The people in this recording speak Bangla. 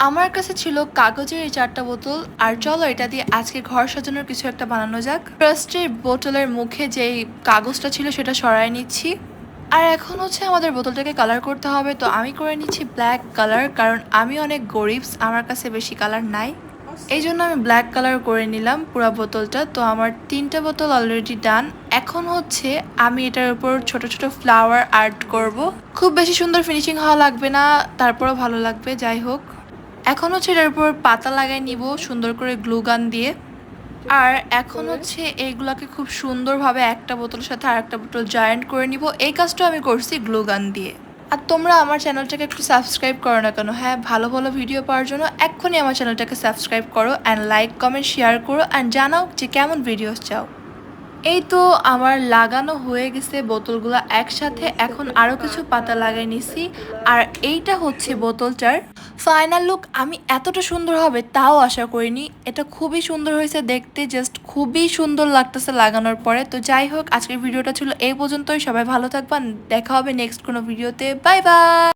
আমার কাছে ছিল কাগজের এই ৪টা বোতল। আর চলো এটা দিয়ে আজকে ঘর সাজানোর কিছু একটা বানানো যাক। ফার্স্টে বোতলের মুখে যেই কাগজটা ছিল সেটা সরায় নিচ্ছি। আর এখন হচ্ছে আমাদের বোতলটাকে কালার করতে হবে, তো আমি করে নিচ্ছি ব্ল্যাক কালার, কারণ আমি অনেক গরিব, আমার কাছে বেশি কালার নাই। এই জন্য আমি ব্ল্যাক কালার করে নিলাম পুরো বোতলটা। তো আমার ৩টা বোতল অলরেডি ডান। এখন হচ্ছে আমি এটার উপর ছোট ছোট ফ্লাওয়ার আর্ট করব। খুব বেশি সুন্দর ফিনিশিং হওয়া লাগবে না, তারপরও ভালো লাগবে। যাই হোক, এখন হচ্ছে এটার উপর পাতা লাগাই নিব সুন্দর করে গ্লু গান দিয়ে। আর এখন হচ্ছে এইগুলাকে খুব সুন্দরভাবে একটা বোতলের সাথে আর একটা বোতল জয়েন্ট করে নিব। এই কাজটা আমি করছি গ্লু গান দিয়ে। আর তোমরা আমার চ্যানেলটাকে একটু সাবস্ক্রাইব করো না কেন? হ্যাঁ, ভালো ভালো ভিডিও পাওয়ার জন্য এক্ষুনি আমার চ্যানেলটাকে সাবস্ক্রাইব করো অ্যান্ড লাইক কমেন্ট শেয়ার করো অ্যান্ড জানাও যে কেমন ভিডিওস চাও। এই তো আমার লাগানো হয়ে গেছে বোতলগুলো একসাথে। এখন আরও কিছু পাতা লাগাই নিছি। আর এইটা হচ্ছে বোতলটার ফাইনাল লুক। আমি এতটা সুন্দর হবে তাও আশা করিনি। এটা খুবই সুন্দর হয়েছে দেখতে, জাস্ট খুবই সুন্দর লাগতেছে লাগানোর পরে। তো যাই হোক, আজকের ভিডিওটা ছিল এই পর্যন্তই। সবাই ভালো থাকবেন, দেখা হবে নেক্সট কোনো ভিডিওতে। Bye bye.